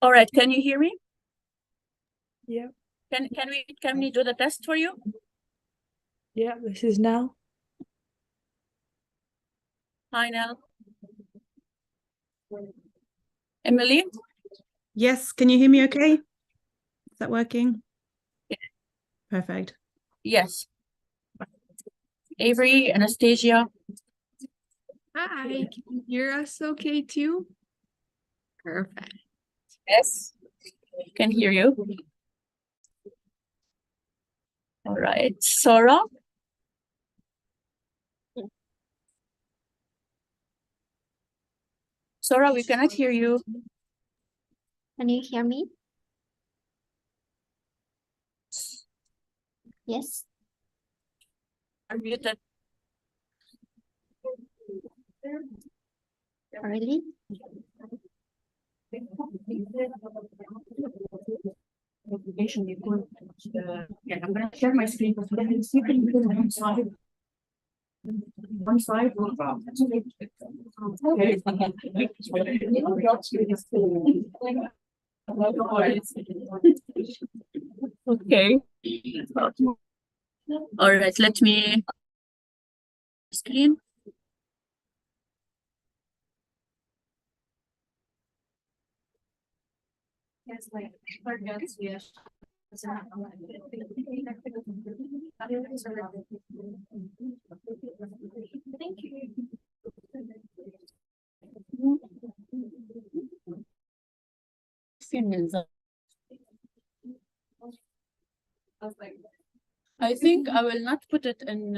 All right, can you hear me? Yeah. Can we do the test for you? Yeah, this is now. Hi, Nell. Emily? Yes, can you hear me okay? Is that working? Yeah. Perfect. Yes. Avery, Anastasia. Hi, can you hear us okay too? Perfect. Yes. Can hear you. All right, Sora. Sora, we cannot hear you. Can you hear me? Yes. Are muted. Really? Yeah, I'm gonna share my screen for students. You can do one slide. One slide. Okay. All right, let me screen. I think I will not put it in.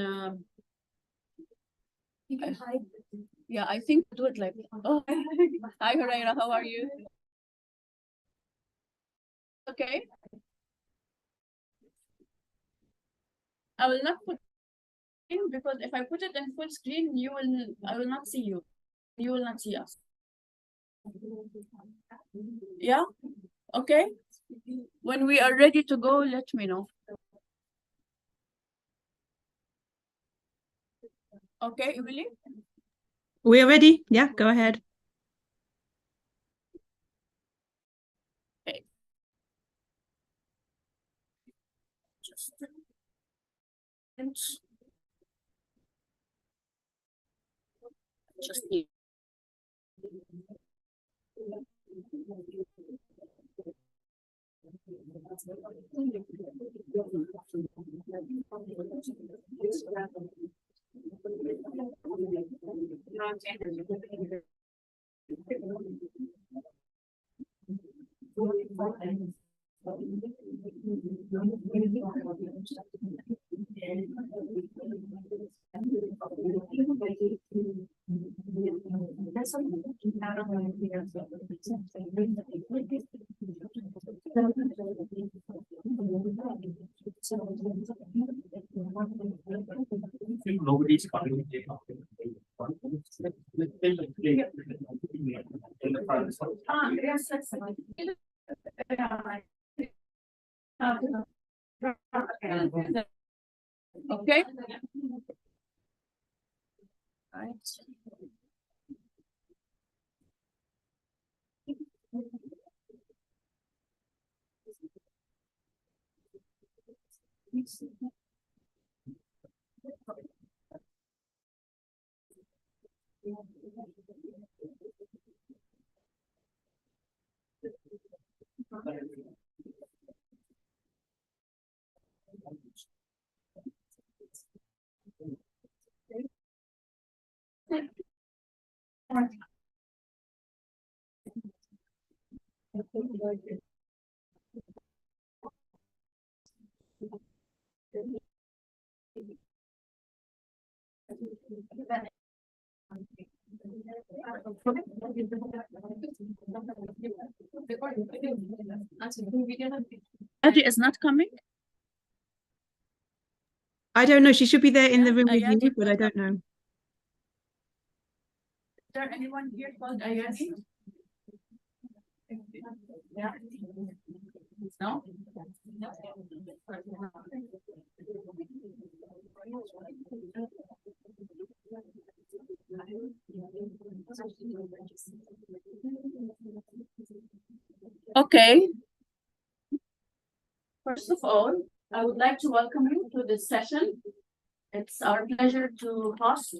Yeah, I think do it like. Oh, hi, Huraira. How are you? Okay. I will not put in because if I put it in full screen, I will not see you. You will not see us. Yeah. Okay. When we are ready to go, let me know. Okay, Emily? We are ready? Yeah, go ahead. Okay. Just need. Nobody's coming. Okay. Right. Adi is not coming. I don't know. She should be there in the room with Ayadi you, but I don't know. Is there anyone here called Ayadi? Yeah. No? Okay. First of all, I would like to welcome you to this session. It's our pleasure to host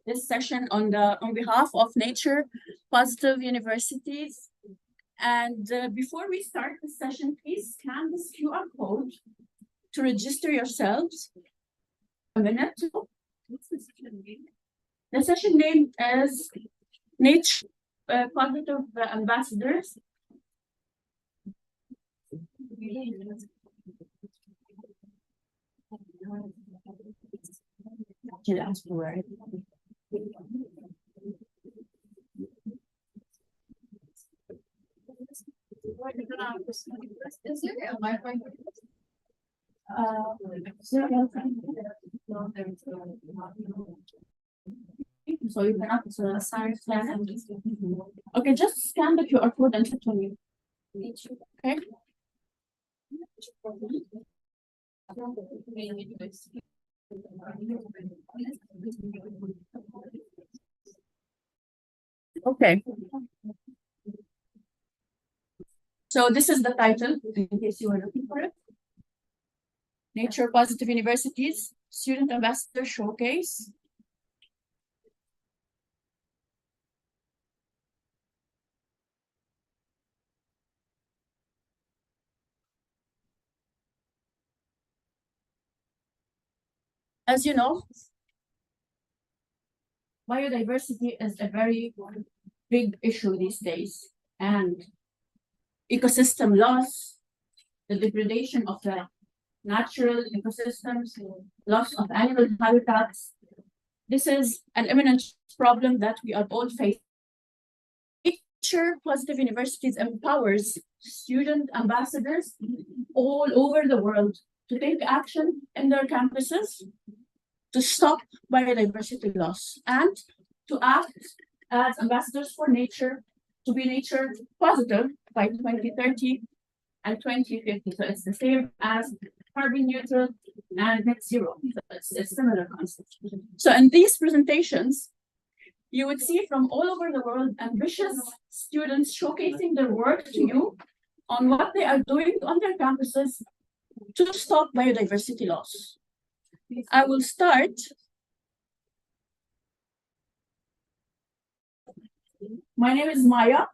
this session on behalf of Nature Positive Universities. And before we start the session, please scan this QR code to register yourselves. A minute. What's the session name? The session name is Nature Positive Ambassadors. Is there a Wi-Fi? So you cannot scan it. Okay, just scan the QR code and hit on me. Okay. Okay. So this is the title, in case you were looking for it. Nature Positive Universities Student Ambassador Showcase. As you know, biodiversity is a very big issue these days, and ecosystem loss, the degradation of the natural ecosystems, loss of animal habitats. This is an imminent problem that we are all facing. Nature Positive Universities empowers student ambassadors all over the world to take action in their campuses to stop biodiversity loss and to act as ambassadors for nature, to be nature positive by 2030 and 2050. So it's the same as carbon neutral and net zero. So it's a similar concept. So in these presentations, you would see from all over the world ambitious students showcasing their work to you on what they are doing on their campuses to stop biodiversity loss. I will start. My name is Maya.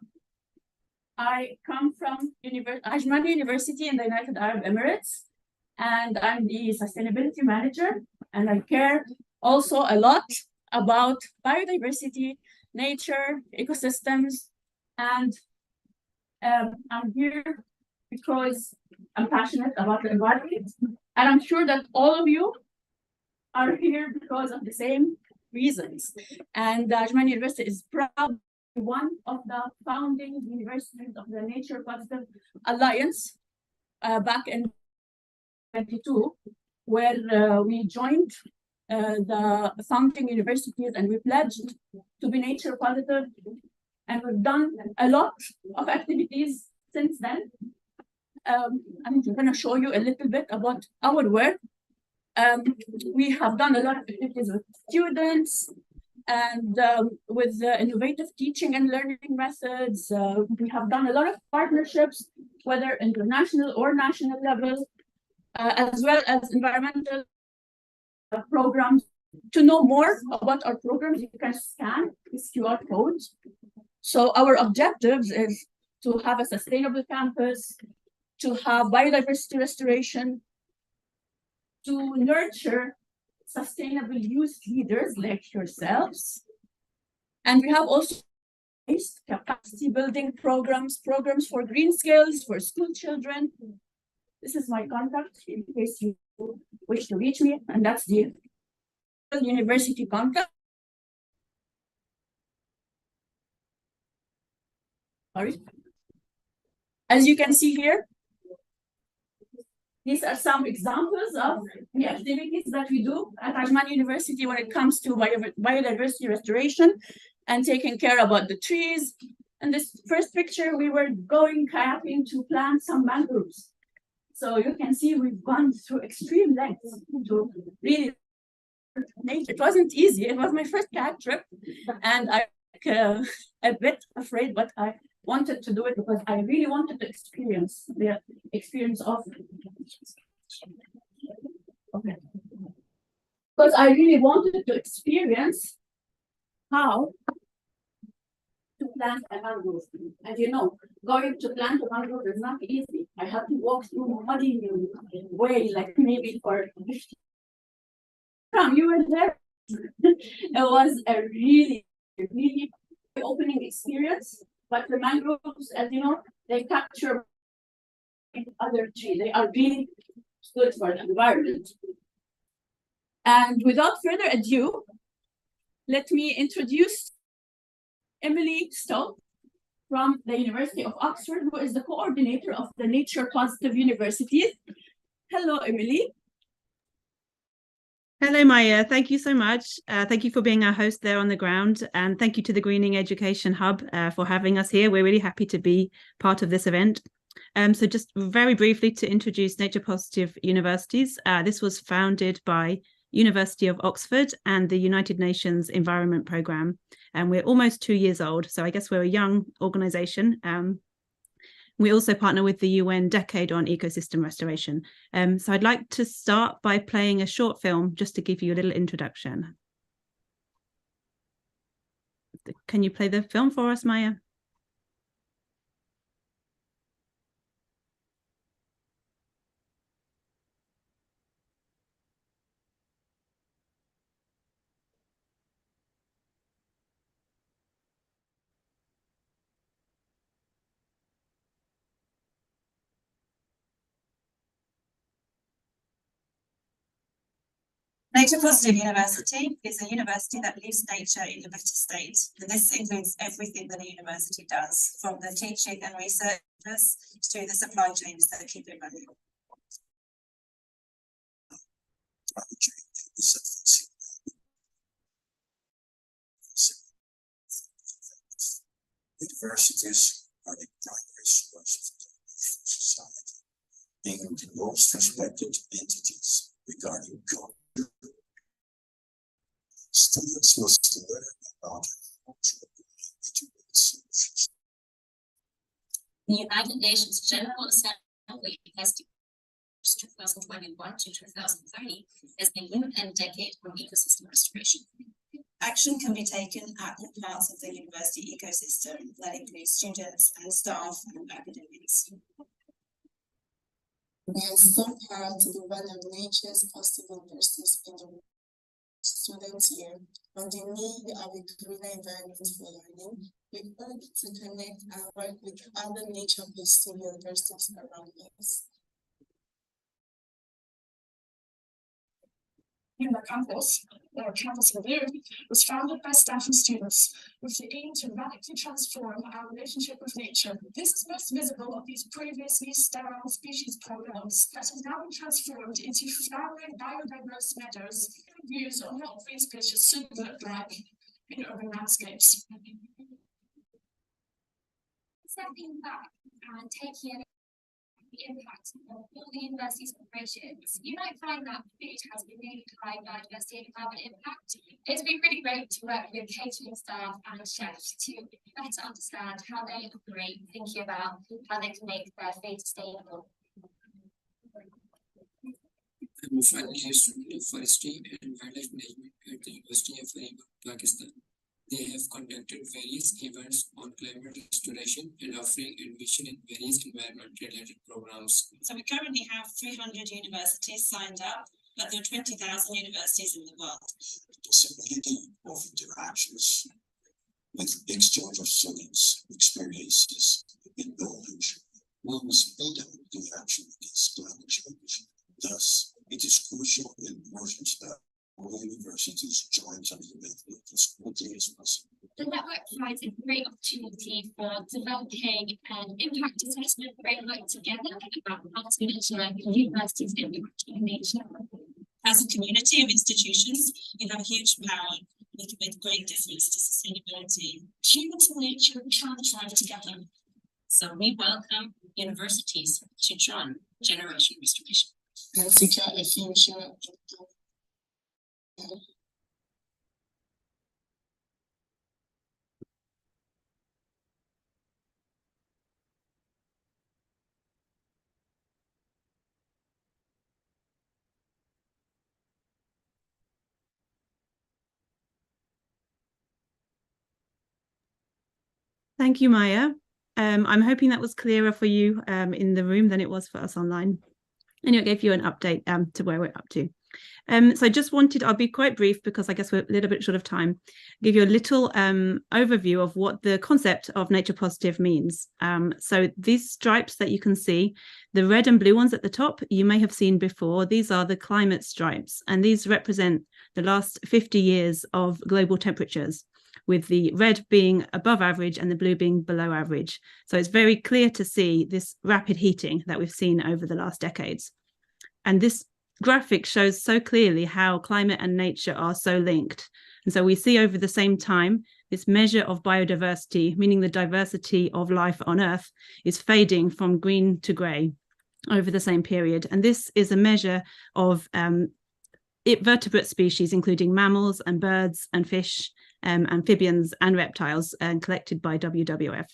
I come from Ajman University in the United Arab Emirates, and I'm the sustainability manager, and I care also a lot about biodiversity, nature, ecosystems, and I'm here because I'm passionate about the environment, and I'm sure that all of you are here because of the same reasons. And Ajman University is proud to be one of the founding universities of the Nature Positive Alliance back in 2022, where we joined the founding universities and we pledged to be nature positive, and we've done a lot of activities since then. I'm going to show you a little bit about our work. We have done a lot of activities with students and with innovative teaching and learning methods. We have done a lot of partnerships, whether international or national level, as well as environmental programs. To know more about our programs, you can scan this QR code. So our objectives is to have a sustainable campus, to have biodiversity restoration, to nurture sustainable youth leaders like yourselves. And we have also capacity building programs for green skills, for school children. This is my contact in case you wish to reach me, and that's the university contact. Sorry. As you can see here, these are some examples of the activities that we do at Ajman University when it comes to biodiversity restoration and taking care about the trees. In this first picture, we were going kayaking to plant some mangroves. So you can see we've gone through extreme lengths to really nature. It wasn't easy. It was my first kayak trip, and I'm a bit afraid, but I wanted to do it because I really wanted to experience the experience of. Okay. Because I really wanted to experience how to plant a mangrove. And you know, going to plant a mangrove is not easy. I had to walk through muddy way, like maybe for. You were there. It was a really opening experience. But the mangroves, as you know, they capture other trees. They are really good for the environment. And without further ado, let me introduce Emily Stowe from the University of Oxford, who is the coordinator of the Nature Positive Universities. Hello, Emily. Hello, Maya. Thank you so much. Thank you for being our host there on the ground. And thank you to the Greening Education Hub for having us here. We're really happy to be part of this event. So just very briefly to introduce Nature Positive Universities. This was founded by University of Oxford and the United Nations Environment Programme. And we're almost 2 years old. So I guess we're a young organisation. We also partner with the UN Decade on Ecosystem Restoration. So I'd like to start by playing a short film just to give you a little introduction. Can you play the film for us, Maya? Nature Positive University is a university that leaves nature in a better state. And this includes everything that a university does, from the teaching and research to the supply chains that keep it running. Universities are the primary source of society, being the most respected entities regarding culture. Students must learn about cultural solutions. The United Nations General Assembly has declared 2021 to 2030 as the UN Decade on Ecosystem Restoration. Action can be taken at all parts of the university ecosystem that includes students and staff and academics. We are so proud to be one of nature's positive universities in the students here. On the need of a greener environment for learning, we hope to connect our work with other nature positive universities around us. Human Campus, or Campus Review, was founded by staff and students with the aim to radically transform our relationship with nature. This is most visible of these previously sterile species programs that have now been transformed into flowering biodiverse meadows, views on what green spaces should look like in urban landscapes. Stepping back and taking the impact of all the university's operations, you might find that food has been really high biodiversity and carbon impact. It's been really great to work with catering staff and chefs to better understand how they operate, thinking about how they can make their food sustainable. I'm a final year student of forestry and wildlife management at the University of Pakistan. They have conducted various events on climate restoration and offering admission in various environment-related programs. So we currently have 300 universities signed up, but there are 20,000 universities in the world. The possibility of interactions with exchange of students, experiences, and knowledge will speed up the action against climate change. Thus, it is crucial and important that all universities join some event as quickly as possible. The network provides a great opportunity for developing an impact assessment framework together about how to measure universities' impact on nature. As a community of institutions, you have huge power. We can make a great difference to sustainability. Humans and nature can thrive together. So we welcome universities to join Generation Restoration. And secure a future. Thank you, Maya. I'm hoping that was clearer for you in the room than it was for us online. Anyway, it gave you an update to where we're up to. So I just wanted, I'll be quite brief because I guess we're a little bit short of time, give you a little overview of what the concept of nature positive means. So these stripes that you can see, the red and blue ones at the top, you may have seen before. These are the climate stripes, and these represent the last 50 years of global temperatures, with the red being above average and the blue being below average. So it's very clear to see this rapid heating that we've seen over the last decades. And this graphic shows so clearly how climate and nature are so linked. And so we see over the same time, this measure of biodiversity, meaning the diversity of life on Earth, is fading from green to grey over the same period. And this is a measure of vertebrate species, including mammals and birds and fish, amphibians and reptiles, collected by WWF.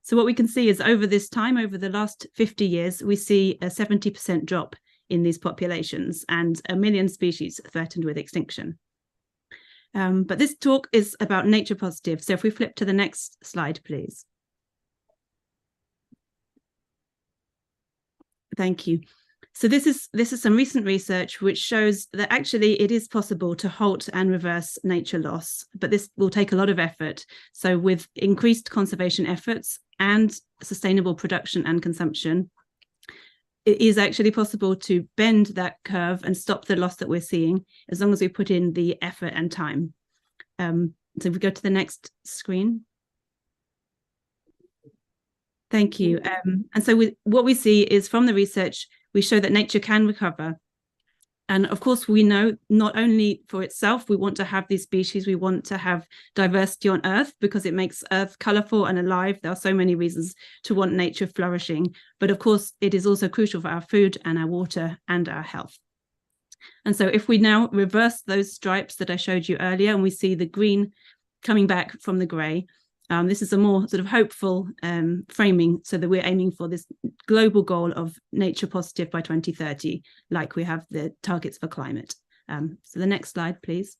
So what we can see is over this time, over the last 50 years, we see a 70% drop in these populations and 1 million species threatened with extinction. But this talk is about nature positive. So if we flip to the next slide, please. Thank you. So this is some recent research which shows that actually it is possible to halt and reverse nature loss, but this will take a lot of effort. So with increased conservation efforts and sustainable production and consumption, it is actually possible to bend that curve and stop the loss that we're seeing as long as we put in the effort and time. So if we go to the next screen. Thank you. And so what we see is from the research, we show that nature can recover. And of course, we know not only for itself, we want to have these species, we want to have diversity on Earth because it makes Earth colourful and alive. There are so many reasons to want nature flourishing. But of course, it is also crucial for our food and our water and our health. And so if we now reverse those stripes that I showed you earlier, and we see the green coming back from the grey, this is a more sort of hopeful framing, so that we're aiming for this global goal of nature positive by 2030, like we have the targets for climate. So the next slide, please.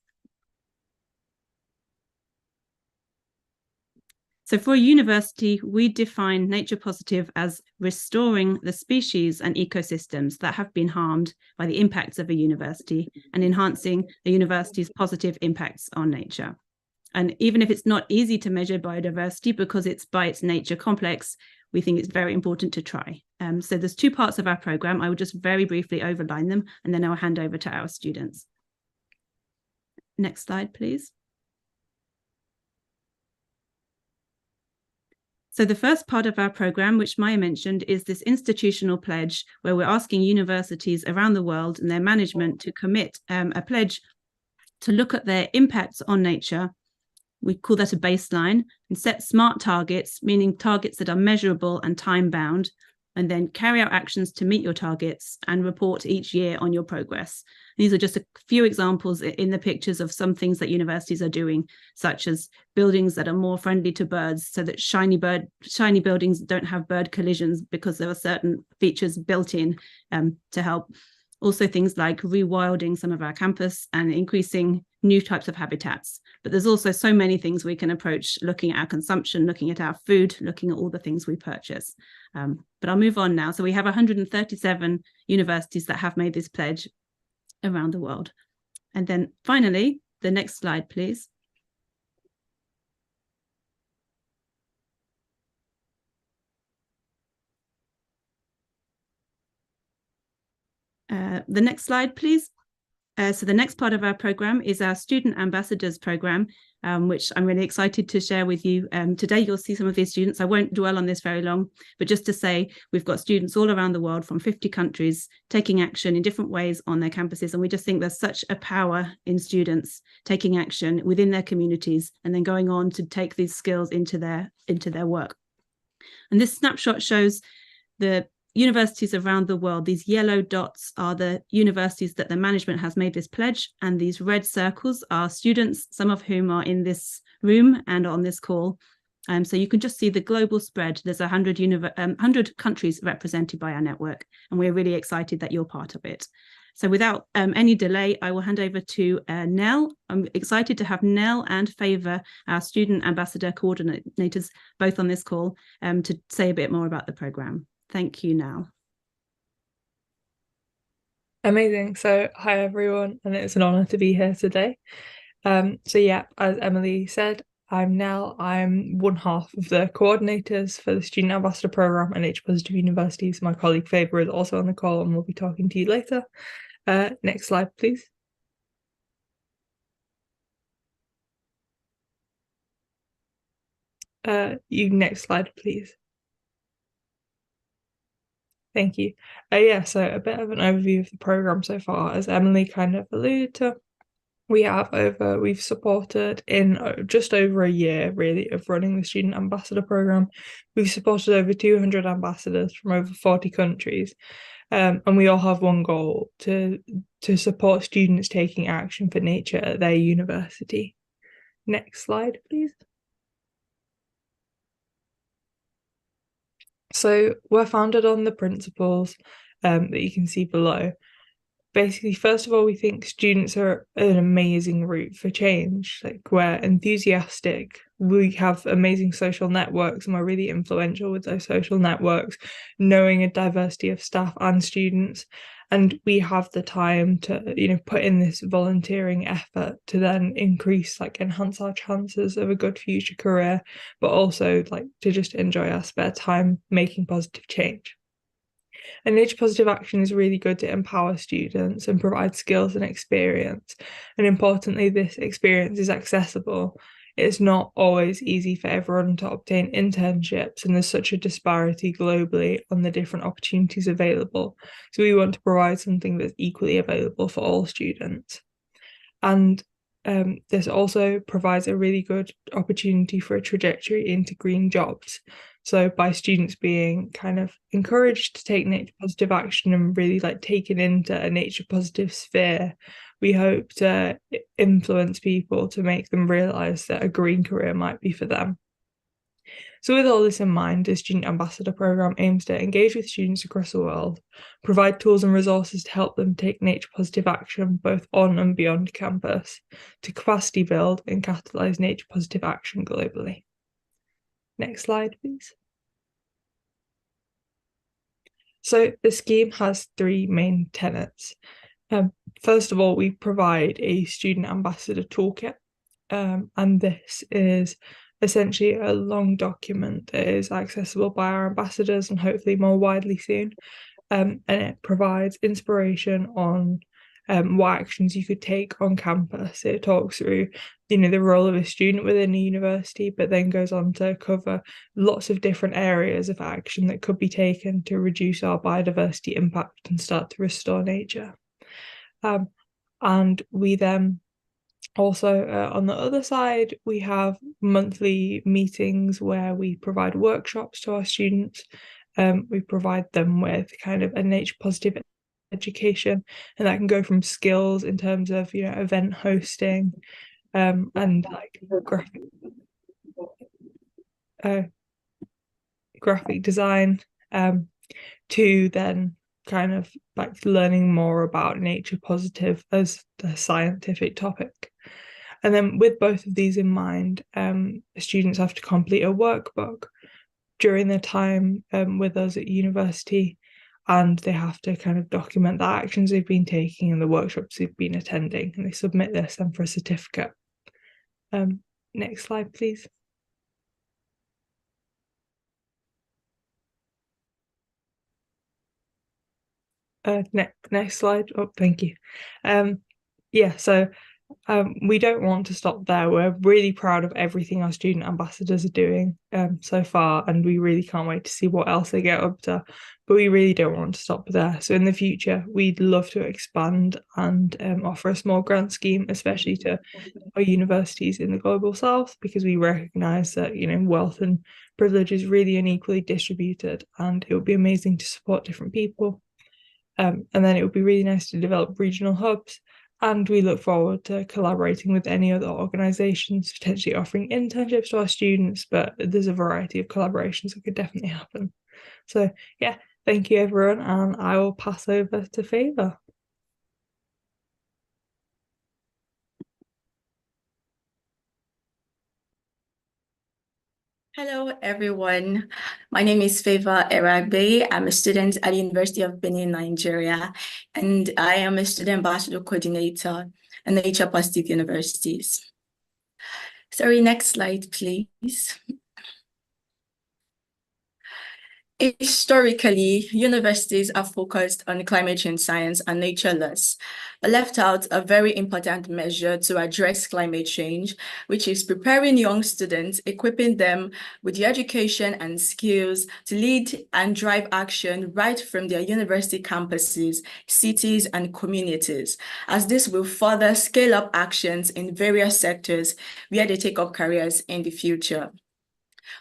So for a university, we define nature positive as restoring the species and ecosystems that have been harmed by the impacts of a university and enhancing the university's positive impacts on nature. And even if it's not easy to measure biodiversity because it's by its nature complex, we think it's very important to try. So there's two parts of our program. I will just very briefly overline them, and then I'll hand over to our students. Next slide, please. So the first part of our program, which Maya mentioned, is this institutional pledge where we're asking universities around the world and their management to commit a pledge to look at their impacts on nature. We call that a baseline, and set smart targets, meaning targets that are measurable and time bound, and then carry out actions to meet your targets and report each year on your progress. These are just a few examples in the pictures of some things that universities are doing, such as buildings that are more friendly to birds, so that shiny buildings don't have bird collisions because there are certain features built in to help. Also things like rewilding some of our campus and increasing new types of habitats. But there's also so many things we can approach, looking at our consumption, looking at our food, looking at all the things we purchase. But I'll move on now. So we have 137 universities that have made this pledge around the world. And then finally, the next slide, please. The next slide, please. So the next part of our program is our Student Ambassadors program, which I'm really excited to share with you. Today, you'll see some of these students. I won't dwell on this very long, but just to say, we've got students all around the world from 50 countries taking action in different ways on their campuses. And we just think there's such a power in students taking action within their communities and then going on to take these skills into their work. And this snapshot shows the universities around the world. These yellow dots are the universities that the management has made this pledge, and these red circles are students, some of whom are in this room and on this call. So you can just see the global spread. There's 100 countries represented by our network, and we're really excited that you're part of it. So without any delay, I will hand over to Nell. I'm excited to have Nell and Favour, our student ambassador coordinators, both on this call to say a bit more about the programme. Thank you, Nell. Amazing. So hi everyone, and it's an honour to be here today. So yeah, as Emily said, I'm Nell. I'm one half of the coordinators for the Student Ambassador Programme at Nature Positive Universities. My colleague Favour is also on the call and we'll be talking to you later. Next slide, please. Next slide, please. Thank you. Yeah, so a bit of an overview of the programme so far. As Emily kind of alluded to, we've supported in just over a year really of running the Student Ambassador Programme. We've supported over 200 ambassadors from over 40 countries. And we all have one goal, to support students taking action for nature at their university. Next slide, please. So we're founded on the principles that you can see below. Basically, first of all, we think students are an amazing route for change. Like, we're enthusiastic, we have amazing social networks, and we're really influential with those social networks, knowing a diversity of staff and students. And we have the time to, put in this volunteering effort to then enhance our chances of a good future career, but also to just enjoy our spare time making positive change. And nature positive action is really good to empower students and provide skills and experience. And importantly, this experience is accessible. It's not always easy for everyone to obtain internships, and there's such a disparity globally on the different opportunities available. So we want to provide something that's equally available for all students. And this also provides a really good opportunity for a trajectory into green jobs. So by students being kind of encouraged to take nature positive action and really taken into a nature positive sphere, we hope to influence people to make them realise that a green career might be for them. So with all this in mind, the Student Ambassador Programme aims to engage with students across the world, provide tools and resources to help them take nature positive action both on and beyond campus, to capacity build and catalyse nature positive action globally. Next slide, please. So the scheme has three main tenets. First of all, we provide a student ambassador toolkit, and this is essentially a long document that is accessible by our ambassadors and hopefully more widely soon. And it provides inspiration on what actions you could take on campus. It talks through, the role of a student within a university, but then goes on to cover lots of different areas of action that could be taken to reduce our biodiversity impact and start to restore nature. And we then also, on the other side, we have monthly meetings where we provide workshops to our students. We provide them with kind of a nature positive education, and that can go from skills in terms of event hosting and graphic design, to then kind of learning more about nature positive as the scientific topic. And then with both of these in mind, students have to complete a workbook during their time with us at university, and they have to kind of document the actions they've been taking and the workshops they've been attending, and they submit this then for a certificate. Next slide, please. Next slide. Oh, thank you. Yeah, so we don't want to stop there. We're really proud of everything our student ambassadors are doing so far, and we really can't wait to see what else they get up to, but we really don't want to stop there. So in the future, we'd love to expand and offer a small grant scheme, especially to our universities in the global south, because we recognise that wealth and privilege is really unequally distributed, and it would be amazing to support different people. And then it would be really nice to develop regional hubs. And we look forward to collaborating with any other organisations, potentially offering internships to our students, but there's a variety of collaborations that could definitely happen. So yeah, thank you everyone, and I will pass over to Favour. Hello, everyone. My name is Favor Eragbe. I'm a student at the University of Benin, Nigeria, and I am a student ambassador coordinator in the Nature Positive Universities. Sorry, next slide, please. Historically, universities are focused on climate change science and nature laws, but left out a very important measure to address climate change, which is preparing young students, equipping them with the education and skills to lead and drive action right from their university campuses, cities, and communities, as this will further scale up actions in various sectors where they take up careers in the future.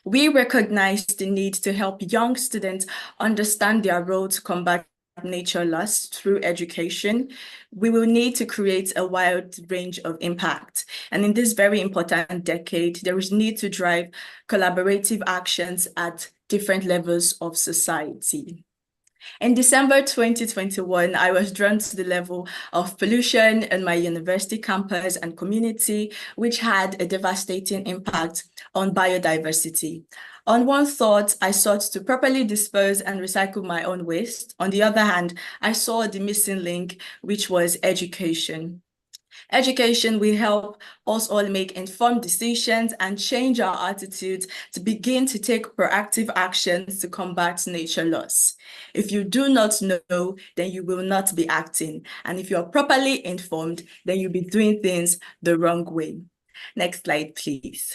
We recognize the need to help young students understand their role to combat nature loss through education. We will need to create a wide range of impact. And in this very important decade, there is need to drive collaborative actions at different levels of society. In December 2021, I was drawn to the level of pollution in my university campus and community, which had a devastating impact on biodiversity. On one thought, I sought to properly dispose and recycle my own waste. On the other hand, I saw the missing link, which was education. Education will help us all make informed decisions and change our attitudes to begin to take proactive actions to combat nature loss. If you do not know, then you will not be acting. And if you are properly informed, then you'll be doing things the wrong way. Next slide, please.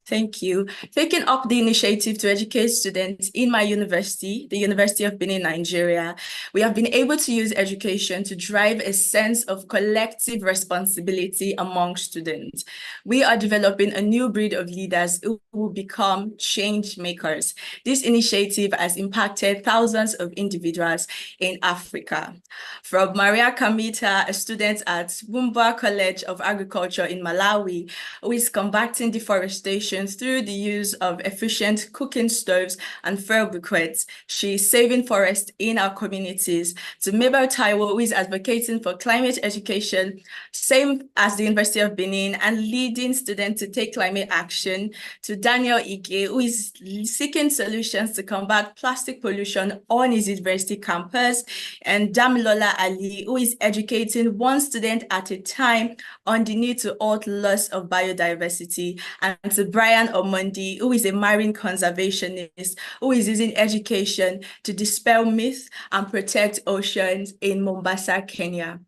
Thank you. Taking up the initiative to educate students in my university, the University of Benin, Nigeria, we have been able to use education to drive a sense of collective responsibility among students. We are developing a new breed of leaders who will become change makers. This initiative has impacted thousands of individuals in Africa. From Maria Kamita, a student at Wumba College of Agriculture in Malawi, who is combating deforestation through the use of efficient cooking stoves and fuel briquettes. She is saving forests in our communities. To Mabel Taiwo, who is advocating for climate education, same as the University of Benin, and leading students to take climate action. To Daniel Ike, who is seeking solutions to combat plastic pollution on his university campus. And Damilola Ali, who is educating one student at a time on the need to halt loss of biodiversity. And to Brian Omondi, who is a marine conservationist, who is using education to dispel myths and protect oceans in Mombasa, Kenya.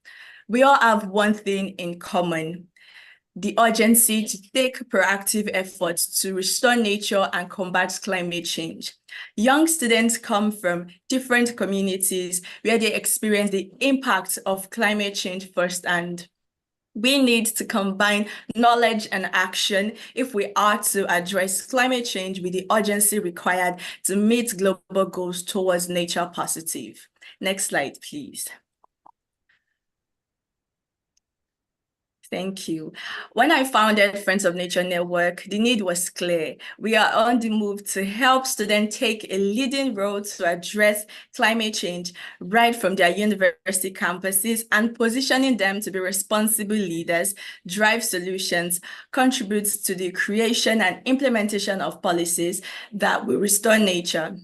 We all have one thing in common: the urgency to take proactive efforts to restore nature and combat climate change. Young students come from different communities where they experience the impact of climate change firsthand. We need to combine knowledge and action if we are to address climate change with the urgency required to meet global goals towards nature positive. Next slide, please. Thank you. When I founded Friends of Nature Network, the need was clear. We are on the move to help students take a leading role to address climate change right from their university campuses and positioning them to be responsible leaders, drive solutions, contribute to the creation and implementation of policies that will restore nature.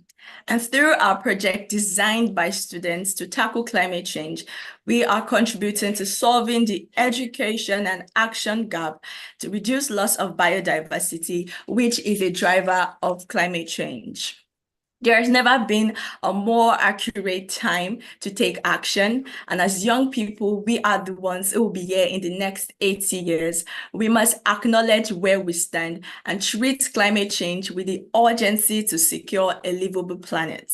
And through our project designed by students to tackle climate change, we are contributing to solving the education and action gap to reduce loss of biodiversity, which is a driver of climate change. There has never been a more accurate time to take action. And as young people, we are the ones who will be here in the next 80 years. We must acknowledge where we stand and treat climate change with the urgency to secure a livable planet.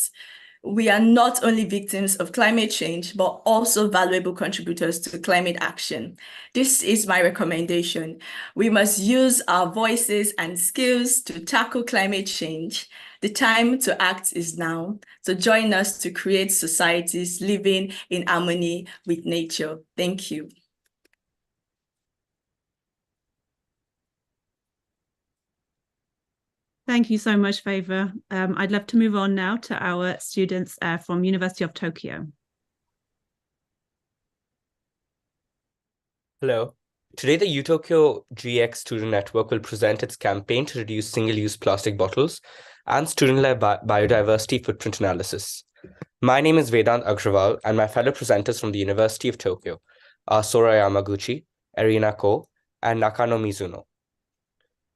We are not only victims of climate change, but also valuable contributors to climate action. This is my recommendation. We must use our voices and skills to tackle climate change. The time to act is now. So join us to create societies living in harmony with nature. Thank you. Thank you so much, Favor. I'd love to move on now to our students from University of Tokyo. Hello, Today, the UTokyo GX Student Network will present its campaign to reduce single-use plastic bottles and student-led biodiversity footprint analysis. My name is Vedant Agrawal, and my fellow presenters from the University of Tokyo are Sora Yamaguchi, Erina Ko, and Nakano Mizuno.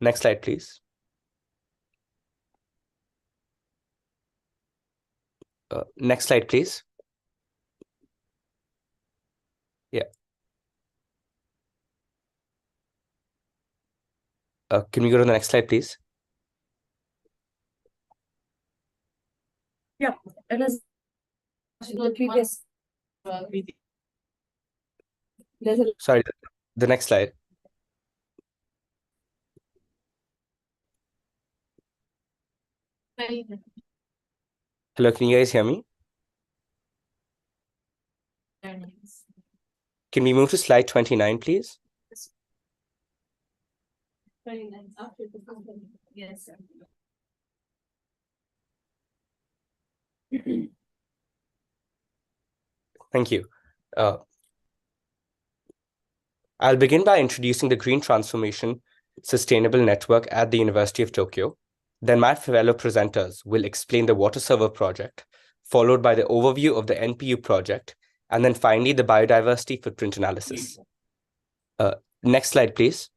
Next slide, please. Next slide, please. Yeah. Can we go to the next slide, please? Yeah, it is the previous. Sorry, the next slide. Hello, can you guys hear me? Can we move to slide 29, please? Yes, sir. Thank you. I'll begin by introducing the Green Transformation Sustainable Network at the University of Tokyo. Then my fellow presenters will explain the water server project, followed by the overview of the NPU project, and then finally the biodiversity footprint analysis. Next slide, please.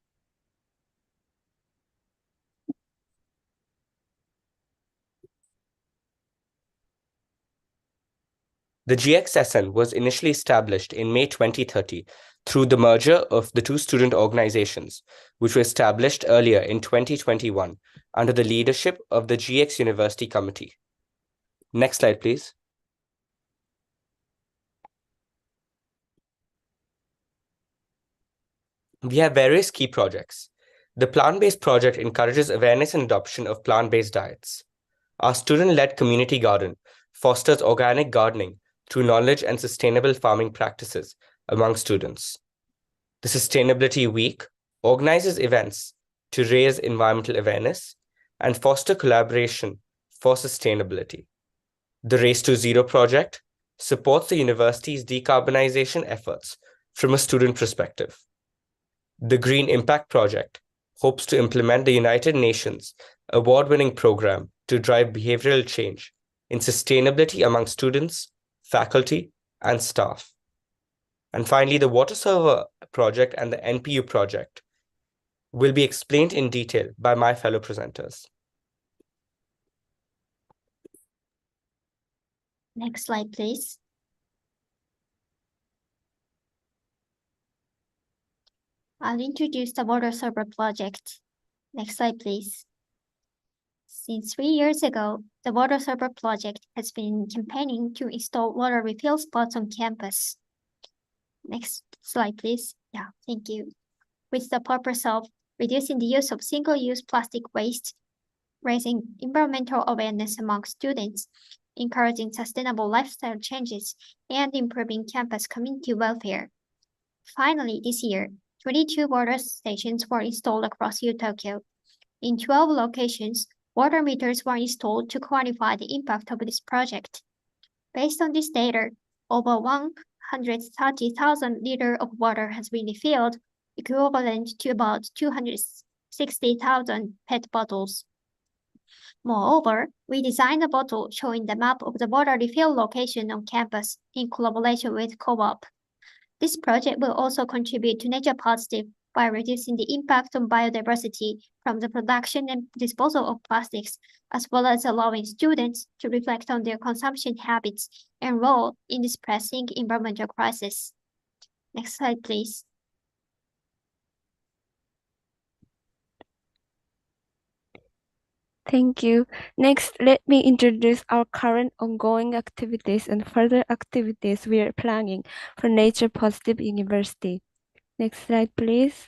The GXSN was initially established in May 2030 through the merger of the two student organizations, which were established earlier in 2021 under the leadership of the GX University Committee. Next slide, please. We have various key projects. The plant-based project encourages awareness and adoption of plant-based diets. Our student-led community garden fosters organic gardening through knowledge and sustainable farming practices among students. The Sustainability Week organizes events to raise environmental awareness and foster collaboration for sustainability. The Race to Zero project supports the university's decarbonization efforts from a student perspective. The Green Impact Project hopes to implement the United Nations award-winning program to drive behavioral change in sustainability among students, faculty, and staff. And finally, the Water Server project and the NPU project will be explained in detail by my fellow presenters. Next slide, please. I'll introduce the water server project. Next slide, please. Since 3 years ago, the water server project has been campaigning to install water refill spots on campus. Next slide, please. Yeah, thank you. With the purpose of reducing the use of single-use plastic waste, raising environmental awareness among students, encouraging sustainable lifestyle changes, and improving campus community welfare. Finally, this year, 22 water stations were installed across UTokyo. In 12 locations, water meters were installed to quantify the impact of this project. Based on this data, over 130,000 liters of water has been refilled, equivalent to about 260,000 PET bottles. Moreover, we designed a bottle showing the map of the water refill location on campus in collaboration with Co-op. This project will also contribute to nature positive by reducing the impact on biodiversity from the production and disposal of plastics, as well as allowing students to reflect on their consumption habits and role in this pressing environmental crisis. Next slide, please. Thank you. Next, let me introduce our current ongoing activities and further activities we are planning for Nature Positive University. Next slide, please.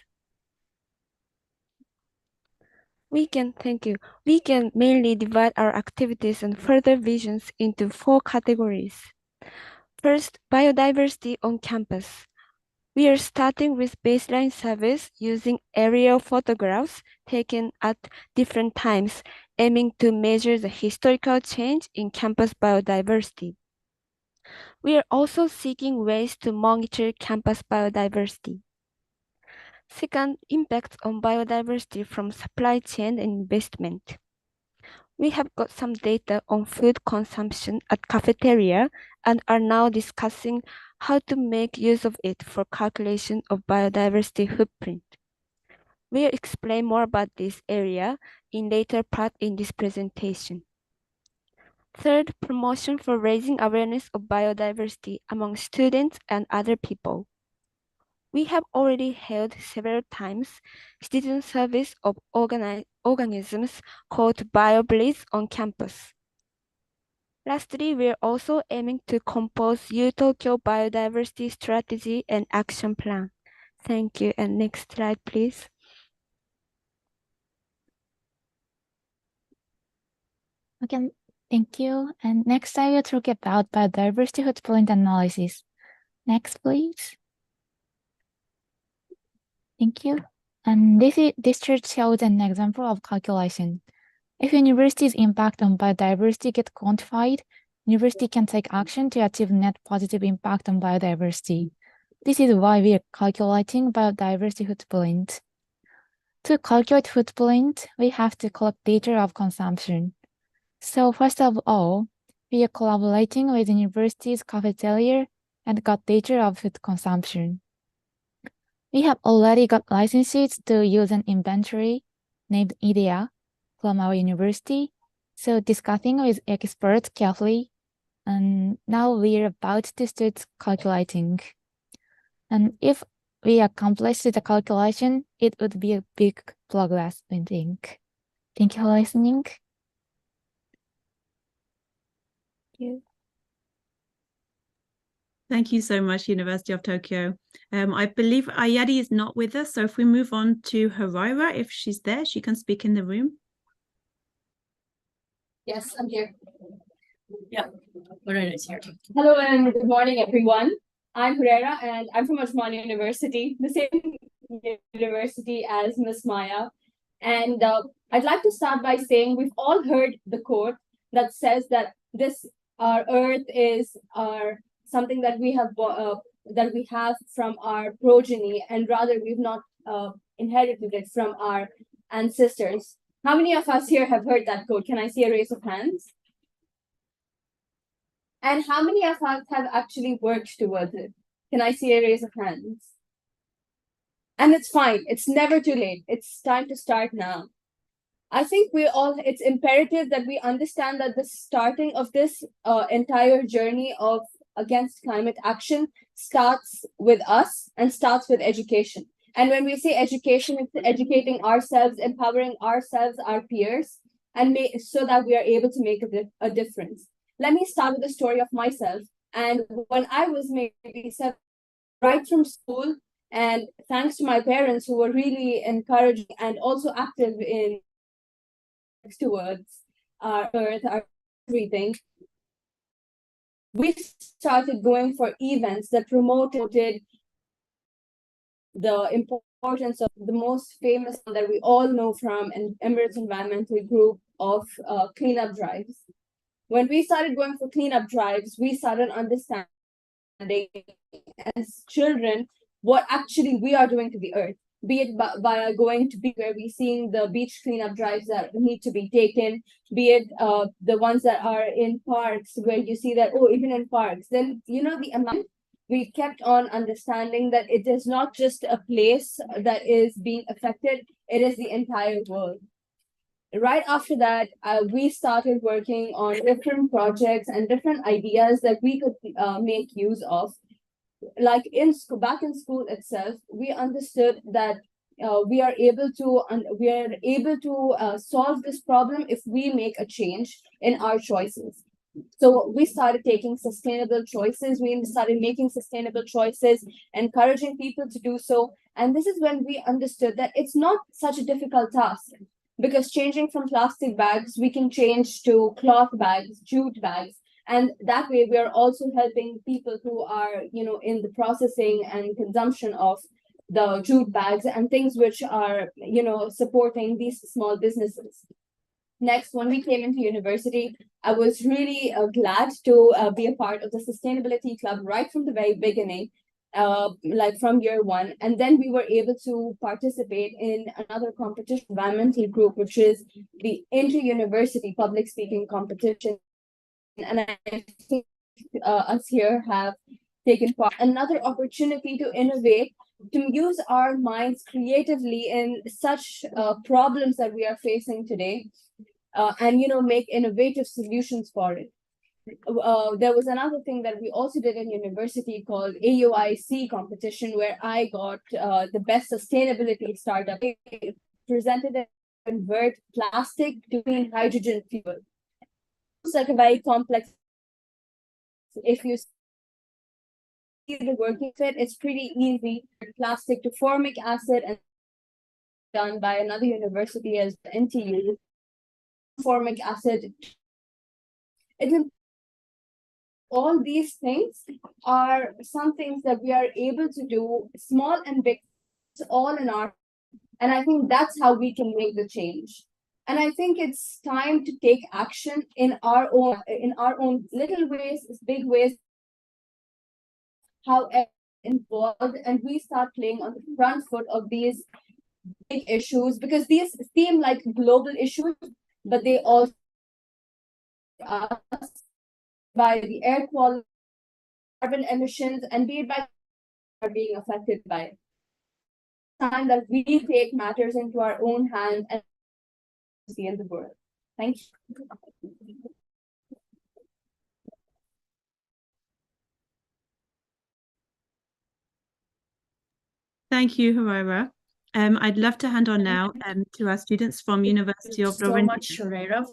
Thank you. We can mainly divide our activities and further visions into 4 categories. First, biodiversity on campus. We are starting with baseline surveys using aerial photographs taken at different times, aiming to measure the historical change in campus biodiversity. We are also seeking ways to monitor campus biodiversity. Second, impacts on biodiversity from supply chain and investment. We have got some data on food consumption at cafeteria and are now discussing how to make use of it for calculation of biodiversity footprint. We'll explain more about this area in later part in this presentation. Third, promotion for raising awareness of biodiversity among students and other people. We have already held several times citizen service of organisms called BioBlitz on campus. Lastly, we are also aiming to compose U Tokyo Biodiversity Strategy and Action Plan. Thank you. And next slide, please. Okay, thank you. And next I will talk about biodiversity footprint analysis. Next, please. Thank you. And this chart shows an example of calculation. If university's impact on biodiversity gets quantified, university can take action to achieve net positive impact on biodiversity. This is why we are calculating biodiversity footprint. To calculate footprint, we have to collect data of consumption. So first of all, we are collaborating with the university's cafeteria and got data of food consumption. We have already got licenses to use an inventory named IDEA from our university, so discussing with experts carefully, and now we are about to start calculating. And if we accomplish the calculation, it would be a big progress, I think. Thank you for listening. Thank you. Thank you so much, University of Tokyo. I believe Ayadi is not with us, so if we move on to Harira, if she's there, she can speak in the room. Yes, I'm here. Yeah, Herrera is here. Hello and good morning, everyone. I'm Herrera and I'm from Ajman University, the same university as Miss Maya. And I'd like to start by saying we've all heard the quote that says that our Earth is something that we have from our progeny, and rather we've not inherited it from our ancestors. How many of us here have heard that quote? Can I see a raise of hands? And how many of us have actually worked towards it? Can I see a raise of hands? And it's fine. It's never too late. It's time to start now. I think it's imperative that we understand that the starting of this entire journey of against climate action starts with us and starts with education. And when we say education, it's educating ourselves, empowering ourselves, our peers, and so that we are able to make a difference. Let me start with the story of myself. And when I was maybe 7, right from school, and thanks to my parents who were really encouraging and also active in towards our earth, our everything, we started going for events that promoted the importance of the most famous one that we all know from an Emirates Environmental Group of cleanup drives. When we started going for cleanup drives, we started understanding as children what actually we are doing to the earth, be it by going to be where we're seeing the beach cleanup drives that need to be taken, be it the ones that are in parks where you see that, oh, even in parks, then, the amount we kept on understanding that it is not just a place that is being affected, it is the entire world. Right after that, we started working on different projects and different ideas that we could make use of. Like back in school itself, we understood that we are able to solve this problem if we make a change in our choices. So we started taking sustainable choices. We started making sustainable choices, encouraging people to do so. And this is when we understood that it's not such a difficult task, because changing from plastic bags, we can change to cloth bags, jute bags. And that way, we are also helping people who are, in the processing and consumption of the jute bags and things which are, supporting these small businesses. Next, when we came into university, I was really glad to be a part of the sustainability club right from the very beginning. like from year one. And then we were able to participate in another competition, environmental group, which is the inter-university public speaking competition. And I think us here have taken part. Another opportunity to innovate, to use our minds creatively in such problems that we are facing today, and make innovative solutions for it. There was another thing that we also did in university called AUIC competition, where I got the best sustainability startup. It presented a convert plastic to clean hydrogen fuel. It's like a very complex. If you see the working fit, it's pretty easy. Plastic to formic acid, and done by another university as the NTU. Formic acid. All these things are some things that we are able to do, small and big, all in our, and I think that's how we can make the change. And I think it's time to take action in our own little ways, big ways, however involved, and we start playing on the front foot of these big issues, because these seem like global issues, but they also us by the air quality, carbon emissions, and be it by are being affected by it. Time that we take matters into our own hands and see in the world. Thank you. Thank you, Humaira. I'd love to hand on now to our students from University of so much, Humaira.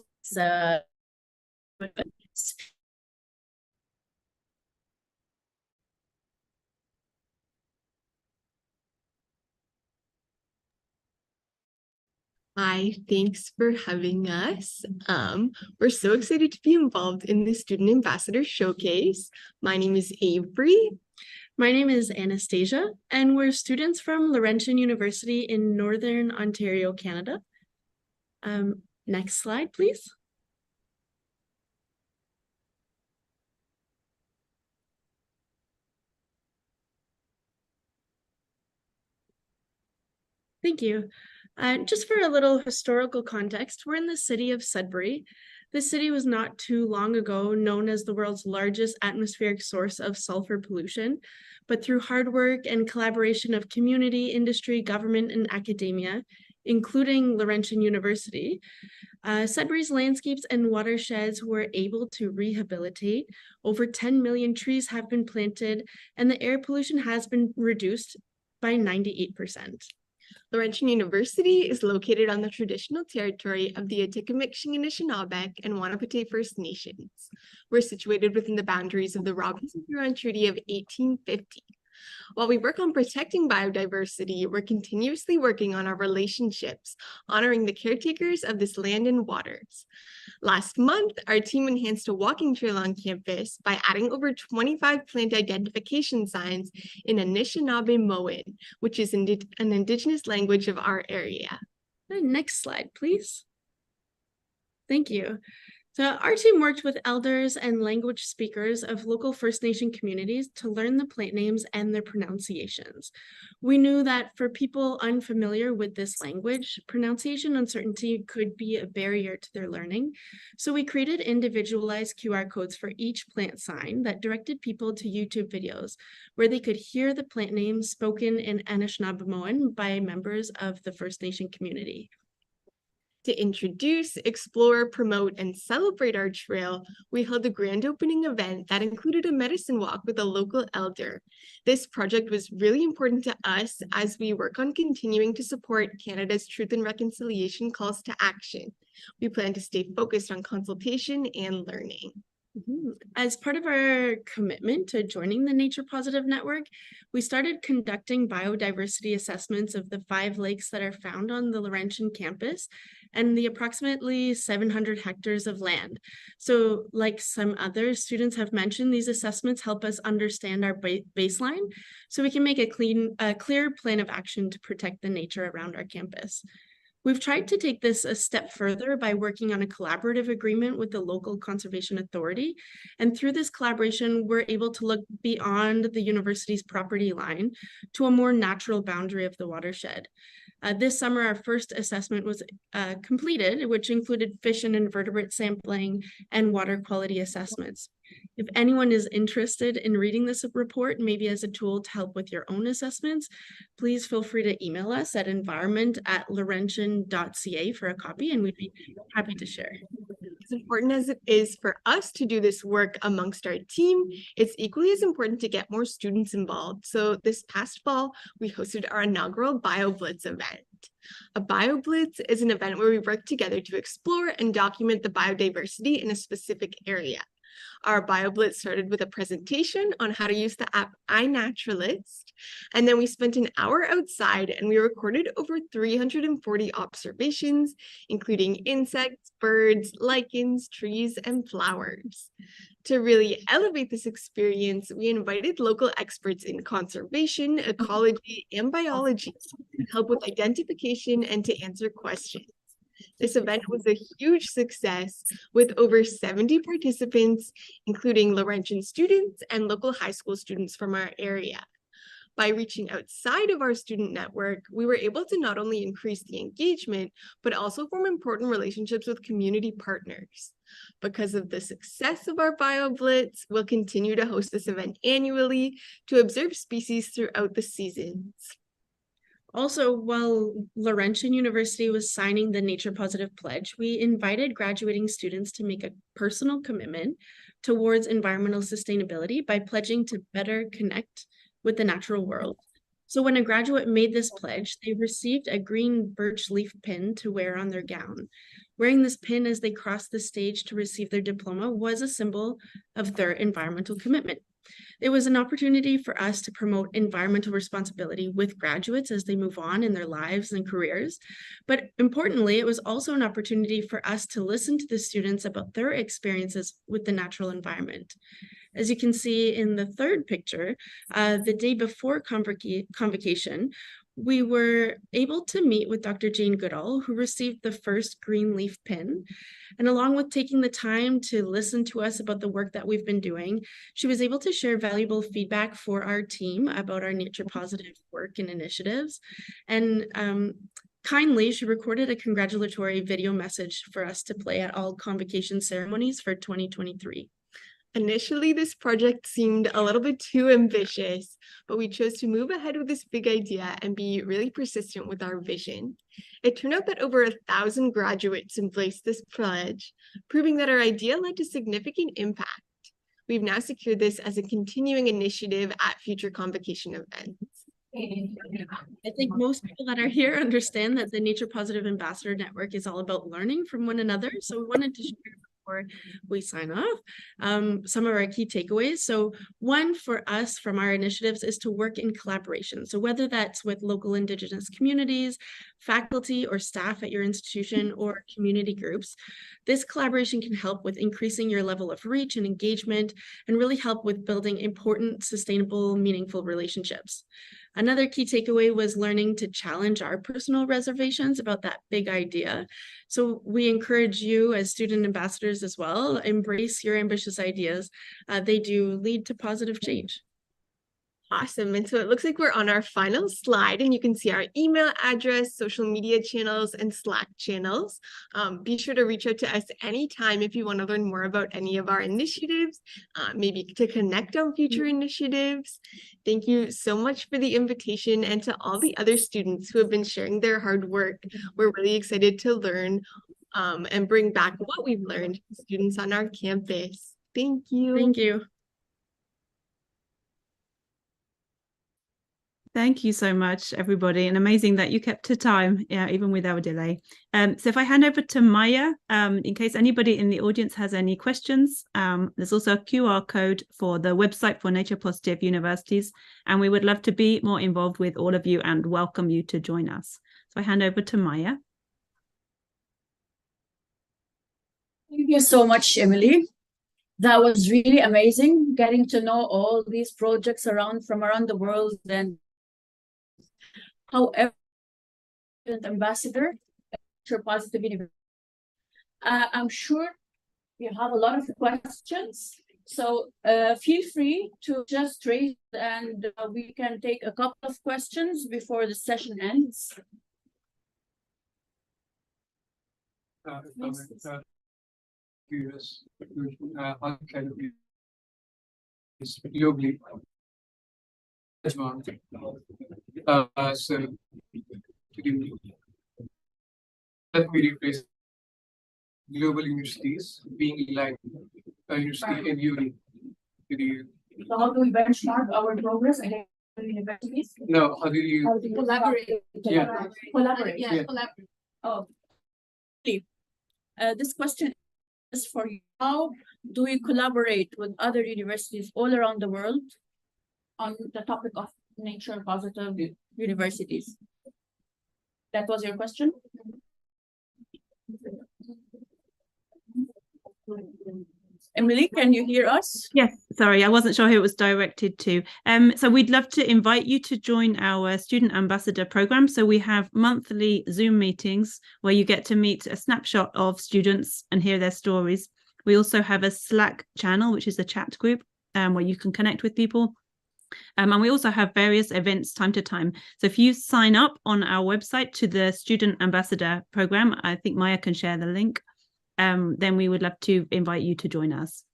Hi, thanks for having us. We're so excited to be involved in the Student Ambassador Showcase. My name is Avery. My name is Anastasia, and we're students from Laurentian University in Northern Ontario, Canada. Next slide, please. Thank you. Just for a little historical context, we're in the city of Sudbury. This city was not too long ago known as the world's largest atmospheric source of sulfur pollution, but through hard work and collaboration of community, industry, government, and academia, including Laurentian University, Sudbury's landscapes and watersheds were able to rehabilitate. Over 10 million trees have been planted, and the air pollution has been reduced by 98%. Laurentian University is located on the traditional territory of the Atikameksheng Anishinaabe and Wanapate First Nations. We're situated within the boundaries of the Robinson-Huron Treaty of 1850. While we work on protecting biodiversity, we're continuously working on our relationships, honoring the caretakers of this land and waters. Last month, our team enhanced a walking trail on campus by adding over 25 plant identification signs in Anishinaabe-Moan, which is an Indigenous language of our area. Next slide, please. Thank you. So our team worked with elders and language speakers of local First Nation communities to learn the plant names and their pronunciations. We knew that for people unfamiliar with this language, pronunciation uncertainty could be a barrier to their learning. So we created individualized QR codes for each plant sign that directed people to YouTube videos where they could hear the plant names spoken in Anishinaabe-Moan by members of the First Nation community. To introduce, explore, promote, and celebrate our trail, we held a grand opening event that included a medicine walk with a local elder. This project was really important to us as we work on continuing to support Canada's Truth and Reconciliation calls to action. We plan to stay focused on consultation and learning. As part of our commitment to joining the Nature Positive Network, we started conducting biodiversity assessments of the 5 lakes that are found on the Laurentian campus and the approximately 700 hectares of land. So like some other students have mentioned, these assessments help us understand our baseline so we can make a clear plan of action to protect the nature around our campus. We've tried to take this a step further by working on a collaborative agreement with the local conservation authority. And through this collaboration, we're able to look beyond the university's property line to a more natural boundary of the watershed. This summer, our first assessment was completed, which included fish and invertebrate sampling and water quality assessments. If anyone is interested in reading this report, maybe as a tool to help with your own assessments, please feel free to email us at environment@laurentian.ca for a copy, and we'd be happy to share. As important as it is for us to do this work amongst our team, it's equally as important to get more students involved. So this past fall, we hosted our inaugural BioBlitz event. A BioBlitz is an event where we work together to explore and document the biodiversity in a specific area. Our BioBlitz started with a presentation on how to use the app iNaturalist, and then we spent an hour outside and we recorded over 340 observations, including insects, birds, lichens, trees, and flowers. To really elevate this experience, we invited local experts in conservation, ecology, and biology to help with identification and to answer questions. This event was a huge success with over 70 participants, including Laurentian students and local high school students from our area. By reaching outside of our student network, we were able to not only increase the engagement, but also form important relationships with community partners. Because of the success of our BioBlitz, we'll continue to host this event annually to observe species throughout the seasons. Also, while Laurentian University was signing the Nature Positive Pledge, we invited graduating students to make a personal commitment towards environmental sustainability by pledging to better connect with the natural world. So when a graduate made this pledge, they received a green birch leaf pin to wear on their gown. Wearing this pin as they crossed the stage to receive their diploma was a symbol of their environmental commitment. It was an opportunity for us to promote environmental responsibility with graduates as they move on in their lives and careers. But importantly, it was also an opportunity for us to listen to the students about their experiences with the natural environment. As you can see in the third picture, the day before convocation, we were able to meet with Dr. Jane Goodall, who received the first green leaf pin. And along with taking the time to listen to us about the work that we've been doing, she was able to share valuable feedback for our team about our nature positive work and initiatives. And kindly, she recorded a congratulatory video message for us to play at all convocation ceremonies for 2023. Initially, this project seemed a little bit too ambitious, but we chose to move ahead with this big idea and be really persistent with our vision. It turned out that over 1,000 graduates embraced this pledge, proving that our idea led to significant impact. We've now secured this as a continuing initiative at future convocation events. I think most people that are here understand that the Nature Positive Ambassador Network is all about learning from one another. So we wanted to share before we sign off some of our key takeaways. So one for us from our initiatives is to work in collaboration. So whether that's with local Indigenous communities, faculty or staff at your institution, or community groups, this collaboration can help with increasing your level of reach and engagement and really help with building important, sustainable, meaningful relationships. Another key takeaway was learning to challenge our personal reservations about that big idea. So we encourage you as student ambassadors as well, embrace your ambitious ideas. They do lead to positive change. Awesome. And so it looks like we're on our final slide, and you can see our email address, social media channels, and Slack channels. Be sure to reach out to us anytime if you want to learn more about any of our initiatives, maybe to connect on future initiatives. Thank you so much for the invitation, and to all the other students who have been sharing their hard work. We're really excited to learn and bring back what we've learned to students on our campus. Thank you. Thank you. Thank you so much, everybody, and amazing that you kept to time, even with our delay. So if I hand over to Maya, in case anybody in the audience has any questions, there's also a QR code for the website for Nature Positive Universities, and we would love to be more involved with all of you and welcome you to join us. So I hand over to Maya. Thank you so much, Emily. That was really amazing, getting to know all these projects from around the world, and however, ambassador nature positive university. I'm sure you have a lot of questions, so feel free to just raise and we can take a couple of questions before the session ends. Curious, how can we globally? So let me replace global universities being like a university in uni. So how do we benchmark our progress against universities? No, how do you Collaborate? Yeah. Collaborate. Yeah. Collaborate. Oh, this question is for you. How do we collaborate with other universities all around the world on the topic of nature positive universities? That was your question? Emily, can you hear us? Yes, sorry, I wasn't sure who it was directed to. So we'd love to invite you to join our Student Ambassador program. So we have monthly Zoom meetings where you get to meet a snapshot of students and hear their stories. We also have a Slack channel, which is a chat group where you can connect with people. And we also have various events time to time. So if you sign up on our website to the Student Ambassador program, I think Maya can share the link. Then we would love to invite you to join us.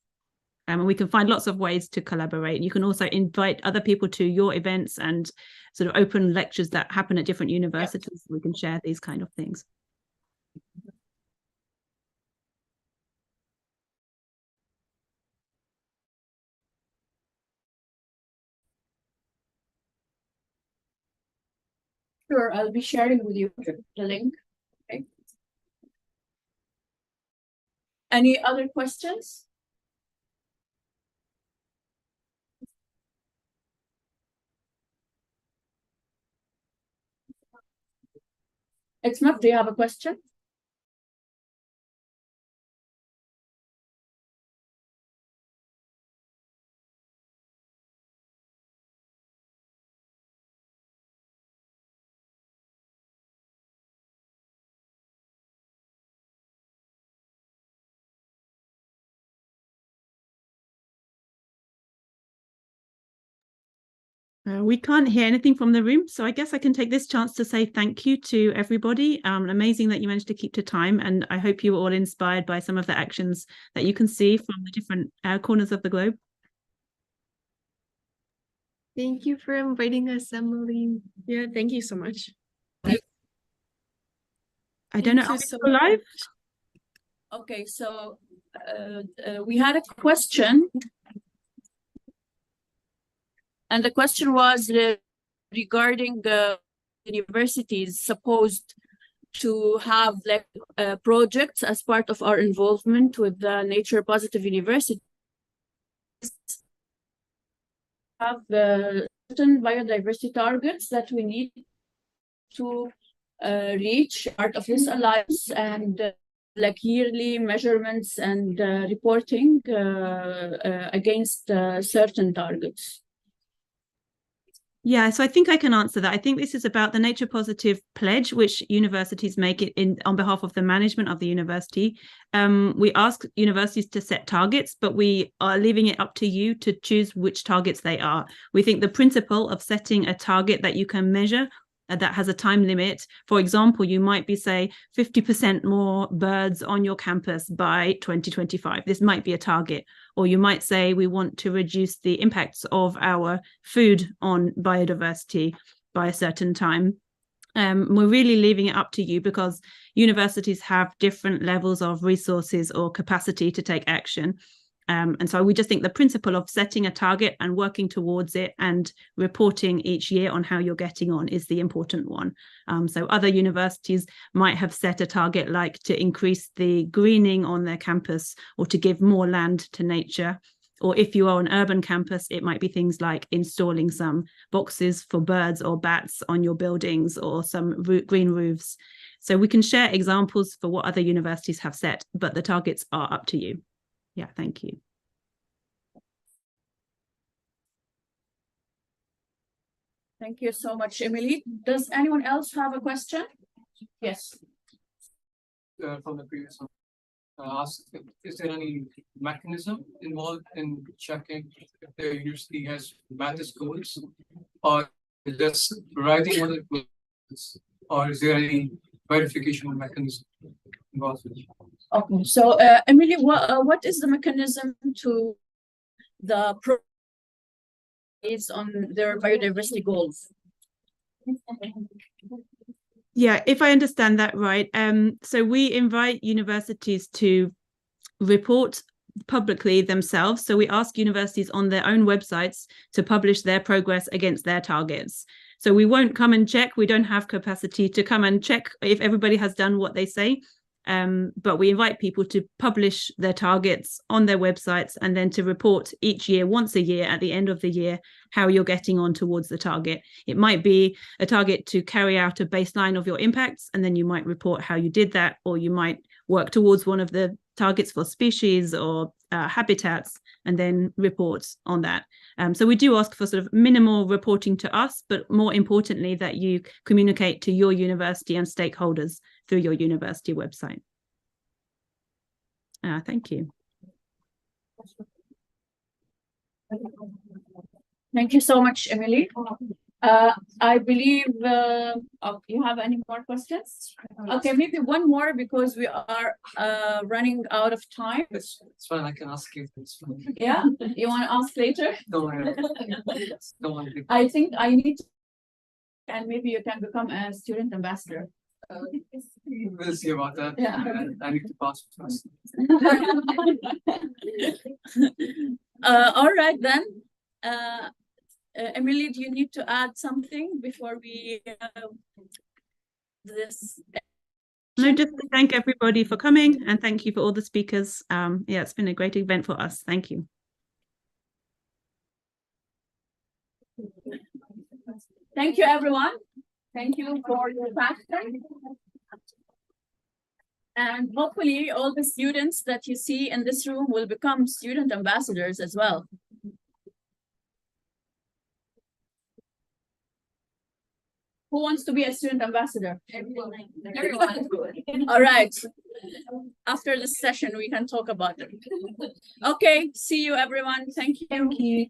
And we can find lots of ways to collaborate. You can also invite other people to your events and sort of open lectures that happen at different universities. We can share these kind of things. Sure, I'll be sharing with you the link. Okay. Any other questions? It's not, do you have a question? We can't hear anything from the room, so I guess I can take this chance to say thank you to everybody. Amazing that you managed to keep to time, and I hope you were all inspired by some of the actions that you can see from the different corners of the globe. Thank you for inviting us, Emily. Yeah, thank you so much. I don't know, are we still live? Okay, so we had a question. And the question was regarding the universities supposed to have like projects as part of our involvement with the Nature Positive University. Have certain biodiversity targets that we need to reach part of this alliance and like yearly measurements and reporting against certain targets. Yeah, so I think I can answer that. I think this is about the Nature Positive Pledge, which universities make it on behalf of the management of the university. We ask universities to set targets, but we are leaving it up to you to choose which targets they are. We think the principle of setting a target that you can measure that has a time limit. For example, you might be, say, 50% more birds on your campus by 2025. This might be a target. Or you might say, we want to reduce the impacts of our food on biodiversity by a certain time. We're really leaving it up to you because universities have different levels of resources or capacity to take action. And so we just think the principle of setting a target and working towards it and reporting each year on how you're getting on is the important one. So other universities might have set a target like to increase the greening on their campus or to give more land to nature. Or if you are an urban campus, it might be things like installing some boxes for birds or bats on your buildings or some green roofs. So we can share examples for what other universities have set, but the targets are up to you. Yeah, thank you. Thank you so much, Emily. Does anyone else have a question? Yes. from the previous one. Ask is there any mechanism involved in checking if the university has met its goals, or just writing what it goals, or is there any verification mechanism involved? Okay, so Emily, what is the mechanism to the is on their biodiversity goals? Yeah, if I understand that right, so we invite universities to report publicly themselves. So we ask universities on their own websites to publish their progress against their targets. So we won't come and check. We don't have capacity to come and check if everybody has done what they say. But we invite people to publish their targets on their websites and then to report each year, once a year, at the end of the year, how you're getting on towards the target. It might be a target to carry out a baseline of your impacts, and then you might report how you did that, or you might work towards one of the targets for species or habitats, and then report on that. So we do ask for sort of minimal reporting to us, but more importantly, that you communicate to your university and stakeholders through your university website. Thank you. Thank you so much, Emily. I believe you have any more questions? Okay, maybe one more because we are running out of time. It's fine, I can ask you. It's fine. Yeah, you want to ask later? Don't worry. Don't worry. I think I need to, and maybe you can become a student ambassador. We'll see about that. Yeah. I need to pass first. All right then. Emily, do you need to add something before we this? No, just to thank everybody for coming, and thank you for all the speakers. Yeah, it's been a great event for us. Thank you. Thank you, everyone. Thank you for your passion. And hopefully all the students that you see in this room will become student ambassadors as well. Who wants to be a student ambassador? Everyone. All right. After this session, we can talk about it. Okay. See you, everyone. Thank you. Thank you.